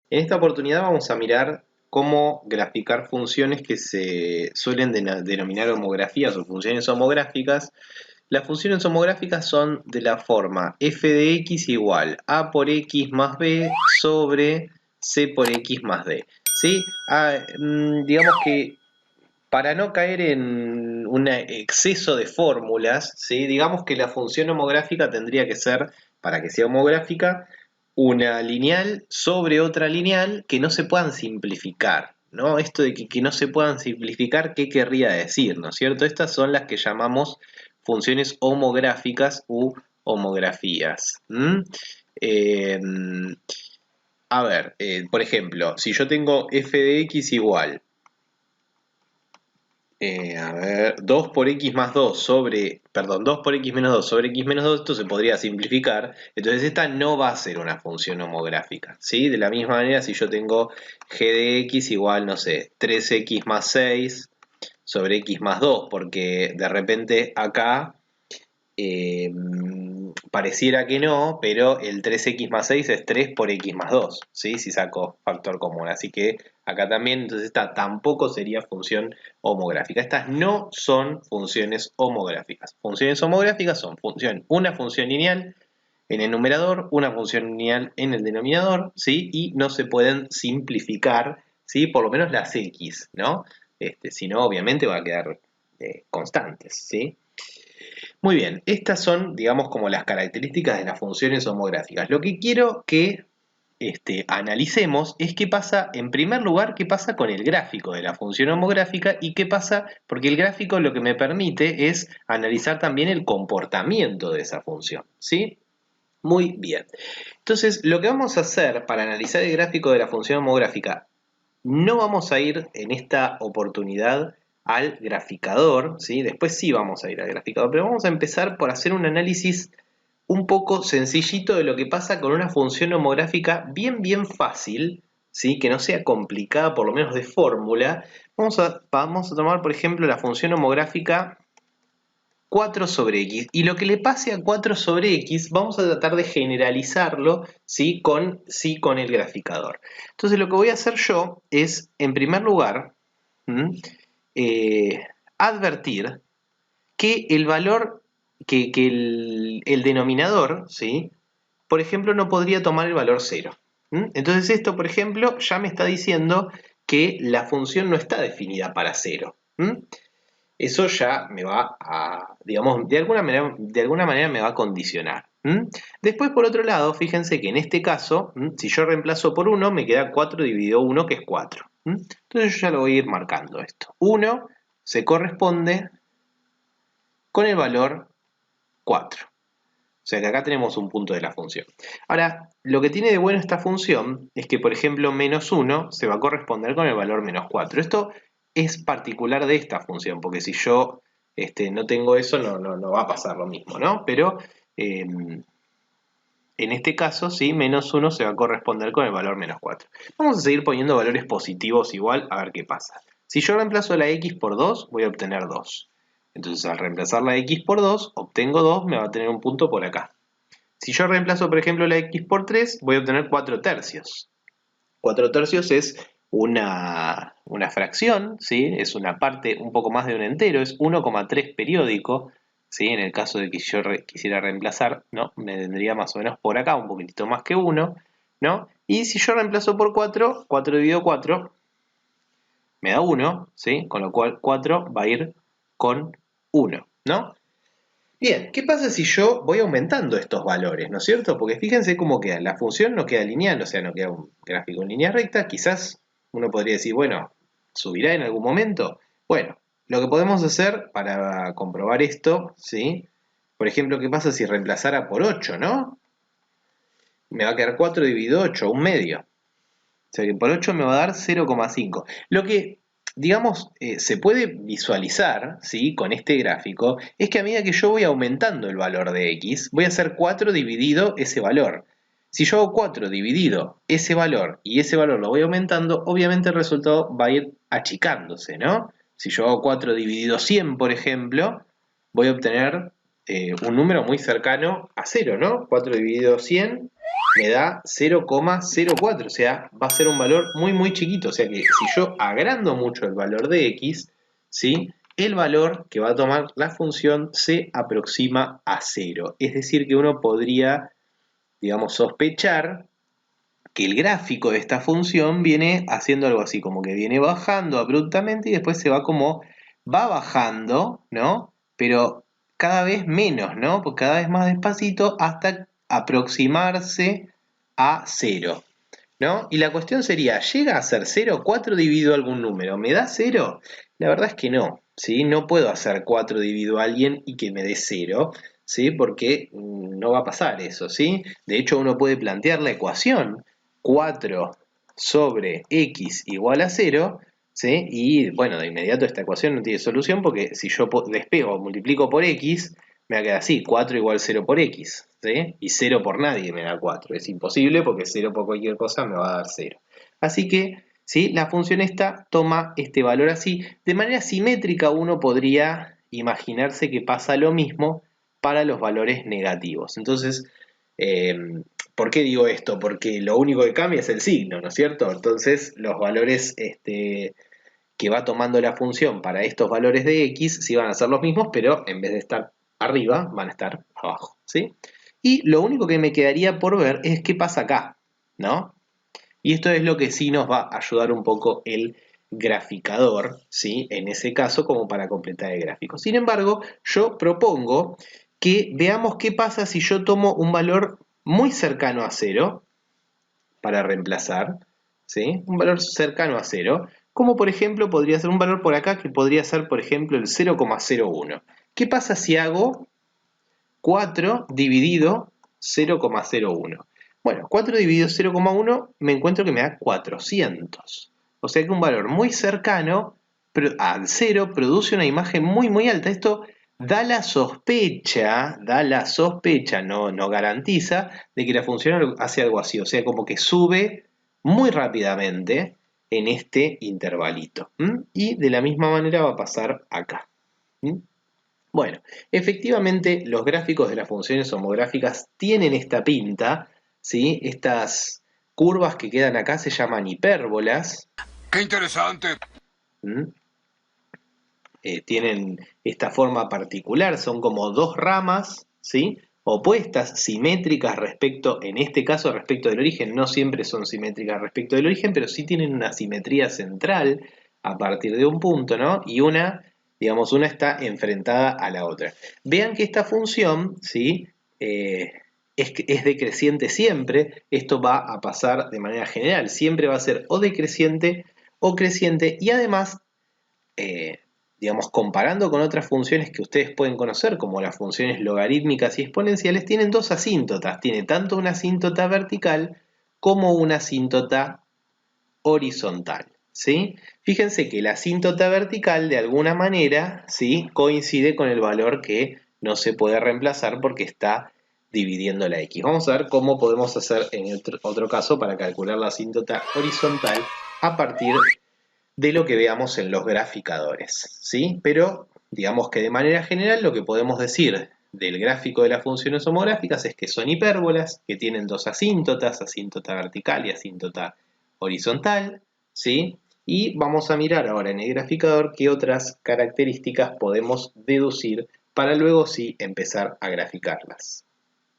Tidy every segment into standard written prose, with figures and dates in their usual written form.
En esta oportunidad vamos a mirar cómo graficar funciones que se suelen denominar homografías o funciones homográficas. Las funciones homográficas son de la forma f de x igual a por x más b sobre c por x más d. ¿Sí? Digamos que para no caer en un exceso de fórmulas, ¿sí? Digamos que la función homográfica tendría que ser, para que sea homográfica, una lineal sobre otra lineal que no se puedan simplificar, ¿no? Esto de que no se puedan simplificar, ¿qué querría decir, no es cierto? Estas son las que llamamos funciones homográficas u homografías. Eh, a ver, por ejemplo, si yo tengo f de x igual 2 por x más 2 sobre, perdón, 2 por x menos 2 sobre x menos 2, esto se podría simplificar. Entonces esta no va a ser una función homográfica, ¿sí? De la misma manera, si yo tengo g de x igual, no sé, 3x más 6 sobre x más 2, porque de repente acá eh, pareciera que no, pero el 3x más 6 es 3 por x más 2, ¿sí? Si saco factor común. Así que acá también, entonces esta tampoco sería función homográfica. Estas no son funciones homográficas. Funciones homográficas son una función lineal en el numerador, una función lineal en el denominador, ¿sí? Y no se pueden simplificar, ¿sí? Por lo menos las x, ¿no? Si no, obviamente va a quedar constantes, ¿sí? Muy bien, estas son, digamos, como las características de las funciones homográficas. Lo que quiero que analicemos es qué pasa, en primer lugar, qué pasa con el gráfico de la función homográfica y qué pasa, porque el gráfico lo que me permite es analizar también el comportamiento de esa función, ¿sí? Muy bien. Entonces, lo que vamos a hacer para analizar el gráfico de la función homográfica, no vamos a ir en esta oportunidad al graficador, ¿sí? Después sí vamos a ir al graficador, pero vamos a empezar por hacer un análisis un poco sencillito de lo que pasa con una función homográfica bien fácil, ¿sí? Que no sea complicada, por lo menos de fórmula. Vamos a tomar, por ejemplo, la función homográfica 4 sobre x. Y lo que le pase a 4 sobre x, vamos a tratar de generalizarlo, ¿sí? Con el graficador. Entonces lo que voy a hacer yo es, en primer lugar, eh, advertir que el valor, que el denominador, ¿sí? Por ejemplo, no podría tomar el valor 0. Entonces esto, por ejemplo, ya me está diciendo que la función no está definida para 0. Eso ya me va a, digamos, de alguna manera me va a condicionar. Después, por otro lado, fíjense que en este caso, si yo reemplazo por 1, me queda 4 dividido 1, que es 4. Entonces yo ya lo voy a ir marcando esto. 1 se corresponde con el valor 4. O sea que acá tenemos un punto de la función. Ahora, lo que tiene de bueno esta función es que, por ejemplo, menos 1 se va a corresponder con el valor menos 4. Esto es particular de esta función, porque si yo no tengo eso, no va a pasar lo mismo, ¿no? Pero en este caso, sí, menos 1 se va a corresponder con el valor menos 4. Vamos a seguir poniendo valores positivos igual, a ver qué pasa. Si yo reemplazo la x por 2, voy a obtener 2. Entonces, al reemplazar la x por 2, obtengo 2, me va a tener un punto por acá. Si yo reemplazo, por ejemplo, la x por 3, voy a obtener 4 tercios. 4 tercios es una fracción, ¿sí? Es una parte un poco más de un entero, es 1,3 periódico, ¿sí? En el caso de que yo quisiera reemplazar, ¿no? Me vendría más o menos por acá, un poquitito más que 1, ¿no? Y si yo reemplazo por 4, 4 dividido 4 me da 1, ¿sí? Con lo cual 4 va a ir con 1, ¿no? Bien, ¿qué pasa si yo voy aumentando estos valores, ¿no es cierto? Porque fíjense cómo queda. La función no queda lineal, o sea, no queda un gráfico en línea recta. Quizás uno podría decir, bueno, ¿subirá en algún momento? Bueno, lo que podemos hacer para comprobar esto, ¿sí? Por ejemplo, ¿qué pasa si reemplazara por 8, ¿no? Me va a quedar 4 dividido 8, un medio. O sea que por 8 me va a dar 0,5. Lo que, digamos, se puede visualizar, ¿sí? Con este gráfico, es que a medida que yo voy aumentando el valor de x, voy a hacer 4 dividido ese valor. Si yo hago 4 dividido ese valor y ese valor lo voy aumentando, obviamente el resultado va a ir achicándose, ¿no? Si yo hago 4 dividido 100, por ejemplo, voy a obtener un número muy cercano a 0, ¿no? 4 dividido 100 me da 0,04, o sea, va a ser un valor muy muy chiquito, o sea que si yo agrando mucho el valor de x, ¿sí? El valor que va a tomar la función se aproxima a 0, es decir que uno podría, digamos, sospechar que el gráfico de esta función viene haciendo algo así, como que viene bajando abruptamente y después se va como, va bajando, ¿no? Pero cada vez menos, ¿no? Pues cada vez más despacito hasta aproximarse a 0, ¿no? Y la cuestión sería, ¿llega a ser 0? 4 dividido algún número, ¿me da 0? La verdad es que no, ¿sí? No puedo hacer 4 dividido a alguien y que me dé 0, ¿sí? Porque no va a pasar eso, ¿sí? De hecho, uno puede plantear la ecuación 4 sobre x igual a 0, ¿sí? Y bueno, de inmediato esta ecuación no tiene solución porque si yo despego o multiplico por x, me va a quedar así, 4 igual 0 por x, ¿sí? Y 0 por nadie me da 4, es imposible porque 0 por cualquier cosa me va a dar 0. Así que, ¿sí? La función esta toma este valor así. De manera simétrica uno podría imaginarse que pasa lo mismo para los valores negativos. Entonces, eh, ¿por qué digo esto? Porque lo único que cambia es el signo, ¿no es cierto? Entonces, los valores que va tomando la función para estos valores de x sí van a ser los mismos, pero en vez de estar arriba, van a estar abajo, ¿sí? Y lo único que me quedaría por ver es qué pasa acá, ¿no? Y esto es lo que sí nos va a ayudar un poco el graficador, ¿sí? En ese caso, como para completar el gráfico. Sin embargo, yo propongo que veamos qué pasa si yo tomo un valor muy cercano a 0 para reemplazar, ¿sí? Un valor cercano a 0, como por ejemplo podría ser un valor por acá que podría ser, por ejemplo, el 0,01. ¿Qué pasa si hago 4 dividido 0,01? Bueno, 4 dividido 0,1 me encuentro que me da 400. O sea que un valor muy cercano al 0 produce una imagen muy muy alta. Esto da la sospecha, no garantiza, de que la función hace algo así. O sea, como que sube muy rápidamente en este intervalito. Y de la misma manera va a pasar acá. Bueno, efectivamente los gráficos de las funciones homográficas tienen esta pinta, ¿sí? Estas curvas que quedan acá se llaman hipérbolas. ¡Qué interesante! ¿Mm? Tienen esta forma particular, son como dos ramas, ¿sí? Opuestas, simétricas respecto, en este caso respecto del origen, no siempre son simétricas respecto del origen, pero sí tienen una simetría central a partir de un punto, ¿no? Y una, digamos, una está enfrentada a la otra. Vean que esta función, ¿sí? Es decreciente siempre, esto va a pasar de manera general, siempre va a ser o decreciente o creciente, y además eh, digamos, comparando con otras funciones que ustedes pueden conocer, como las funciones logarítmicas y exponenciales, tienen dos asíntotas. Tiene tanto una asíntota vertical como una asíntota horizontal, ¿sí? Fíjense que la asíntota vertical, de alguna manera, ¿sí? Coincide con el valor que no se puede reemplazar porque está dividiendo la x. Vamos a ver cómo podemos hacer en otro caso para calcular la asíntota horizontal a partir de lo que veamos en los graficadores, ¿sí? Pero digamos que de manera general lo que podemos decir del gráfico de las funciones homográficas es que son hipérbolas, que tienen dos asíntotas, asíntota vertical y asíntota horizontal, ¿sí? Y vamos a mirar ahora en el graficador qué otras características podemos deducir para luego sí empezar a graficarlas.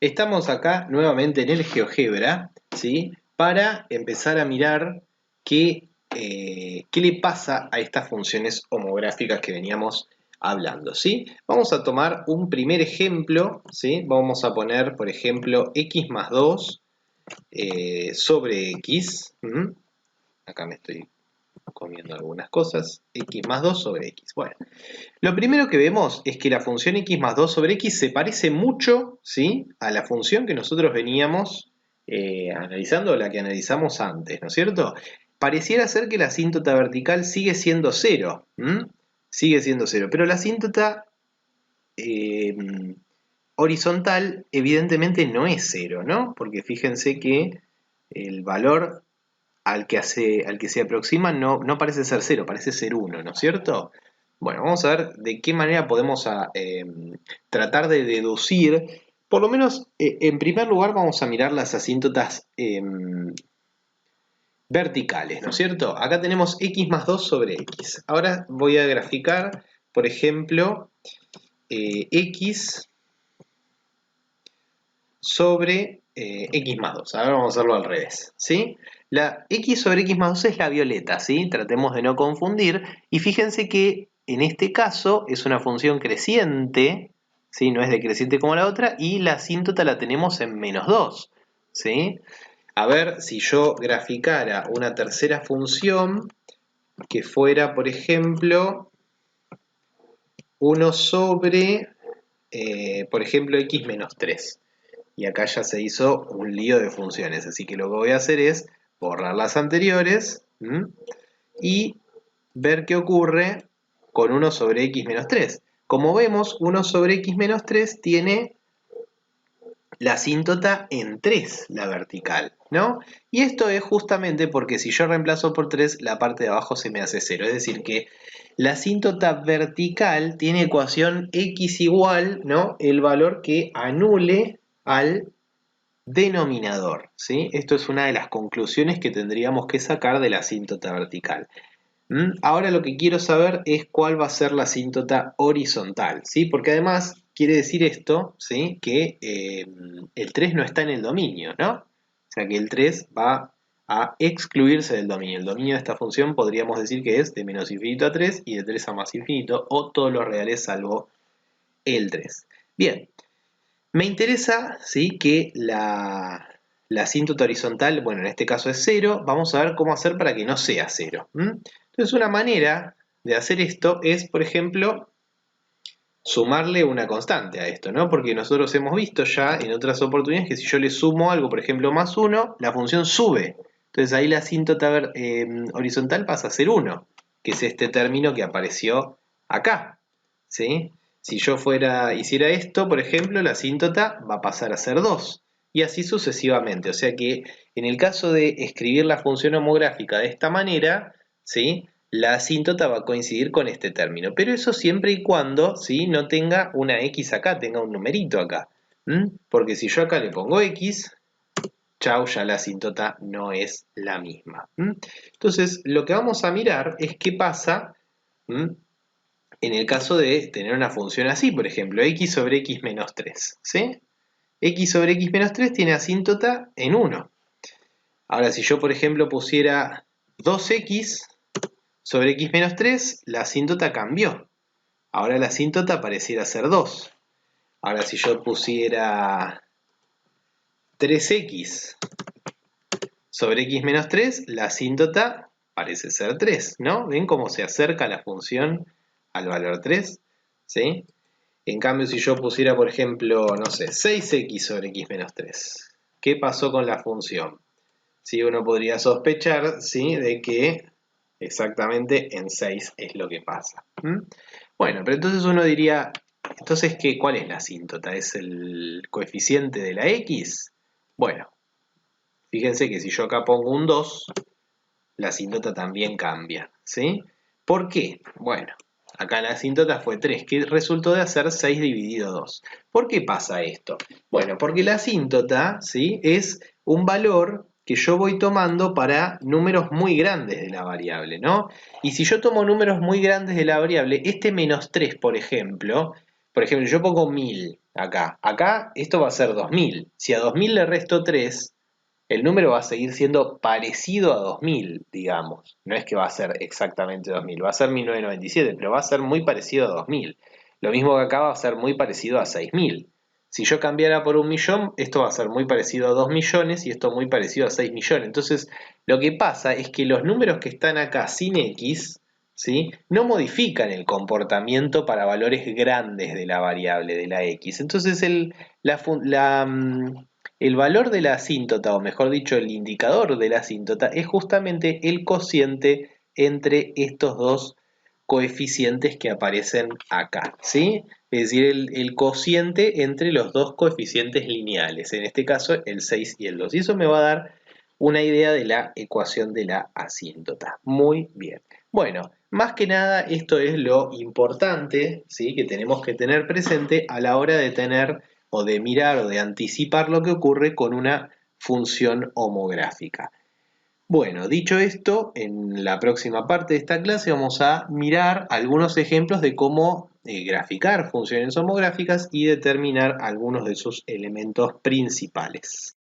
Estamos acá nuevamente en el GeoGebra, ¿sí? Para empezar a mirar qué le pasa a estas funciones homográficas que veníamos hablando, ¿sí? Vamos a tomar un primer ejemplo, ¿sí? Vamos a poner, por ejemplo, x más 2 sobre x. Acá me estoy comiendo algunas cosas. X más 2 sobre x. Bueno, lo primero que vemos es que la función x más 2 sobre x se parece mucho, ¿sí? A la función que nosotros veníamos analizando, la que analizamos antes, ¿no es cierto? Pareciera ser que la asíntota vertical sigue siendo 0, sigue siendo 0, pero la asíntota eh, horizontal evidentemente no es 0, ¿no? Porque fíjense que el valor al que se aproxima no parece ser 0, parece ser 1, ¿no es cierto? Bueno, vamos a ver de qué manera podemos tratar de deducir Por lo menos, en primer lugar vamos a mirar las asíntotas verticales, ¿no es cierto? Acá tenemos x más 2 sobre x. Ahora voy a graficar, por ejemplo, x sobre x más 2. Ahora vamos a hacerlo al revés, ¿sí? La x sobre x más 2 es la violeta, ¿sí? Tratemos de no confundir. Y fíjense que en este caso es una función creciente, ¿sí? No es decreciente como la otra, y la asíntota la tenemos en menos 2, ¿sí? A ver, si yo graficara una tercera función que fuera, por ejemplo, 1 sobre, por ejemplo, x menos 3. Y acá ya se hizo un lío de funciones, así que lo que voy a hacer es borrar las anteriores y ver qué ocurre con 1 sobre x menos 3. Como vemos, 1 sobre x menos 3 tiene la asíntota en 3, la vertical, ¿no? Y esto es justamente porque si yo reemplazo por 3, la parte de abajo se me hace 0. Es decir, que la asíntota vertical tiene ecuación x igual, ¿no? El valor que anule al denominador, ¿sí? Esto es una de las conclusiones que tendríamos que sacar de la asíntota vertical. Ahora lo que quiero saber es cuál va a ser la asíntota horizontal, ¿sí? Porque además quiere decir esto, ¿sí? Que el 3 no está en el dominio, ¿no? O sea que el 3 va a excluirse del dominio. El dominio de esta función podríamos decir que es de menos infinito a 3 y de 3 a más infinito, o todos los reales salvo el 3. Bien, me interesa, ¿sí? Que la asíntota horizontal, bueno, en este caso es 0. Vamos a ver cómo hacer para que no sea 0. Entonces, una manera de hacer esto es, por ejemplo, sumarle una constante a esto, ¿no? Porque nosotros hemos visto ya en otras oportunidades que si yo le sumo algo, por ejemplo, más 1, la función sube. Entonces ahí la asíntota horizontal pasa a ser 1, que es este término que apareció acá, ¿sí? Si yo hiciera esto, por ejemplo, la asíntota va a pasar a ser 2. Y así sucesivamente. O sea que en el caso de escribir la función homográfica de esta manera, ¿sí? La asíntota va a coincidir con este término. Pero eso siempre y cuando, ¿sí? No tenga una x acá, tenga un numerito acá. Porque si yo acá le pongo x, chau, ya la asíntota no es la misma. Entonces, lo que vamos a mirar es qué pasa en el caso de tener una función así, por ejemplo, x sobre x menos 3, ¿sí? X sobre x menos 3 tiene asíntota en 1. Ahora, si yo, por ejemplo, pusiera 2x sobre x menos 3, la asíntota cambió. Ahora la asíntota pareciera ser 2. Ahora, si yo pusiera 3x sobre x menos 3, la asíntota parece ser 3, ¿no? ¿Ven cómo se acerca la función al valor 3? ¿Sí? En cambio, si yo pusiera, por ejemplo, no sé, 6x sobre x menos 3, ¿qué pasó con la función? Sí, uno podría sospechar, ¿sí? De que exactamente en 6 es lo que pasa. Bueno, pero entonces uno diría, entonces, ¿cuál es la asíntota? ¿Es el coeficiente de la x? Bueno, fíjense que si yo acá pongo un 2, la asíntota también cambia, ¿sí? ¿Por qué? Bueno, acá la asíntota fue 3, que resultó de hacer 6 dividido 2. ¿Por qué pasa esto? Bueno, porque la asíntota, ¿sí? Es un valor que yo voy tomando para números muy grandes de la variable, ¿no? Y si yo tomo números muy grandes de la variable, este menos 3, por ejemplo, yo pongo 1000 acá. Acá esto va a ser 2000. Si a 2000 le resto 3, el número va a seguir siendo parecido a 2000, digamos. No es que va a ser exactamente 2000, va a ser 1997, pero va a ser muy parecido a 2000. Lo mismo que acá va a ser muy parecido a 6000. Si yo cambiara por 1.000.000, esto va a ser muy parecido a 2 millones y esto muy parecido a 6 millones. Entonces, lo que pasa es que los números que están acá sin X, ¿sí? No modifican el comportamiento para valores grandes de la variable de la X. Entonces, el valor de la asíntota, o mejor dicho, el indicador de la asíntota, es justamente el cociente entre estos dos coeficientes que aparecen acá, ¿sí? Es decir, el cociente entre los dos coeficientes lineales, en este caso el 6 y el 2. Y eso me va a dar una idea de la ecuación de la asíntota. Muy bien. Bueno, más que nada esto es lo importante, ¿sí? Que tenemos que tener presente a la hora de tener o de mirar o de anticipar lo que ocurre con una función homográfica. Bueno, dicho esto, en la próxima parte de esta clase vamos a mirar algunos ejemplos de cómo graficar funciones homográficas y determinar algunos de sus elementos principales.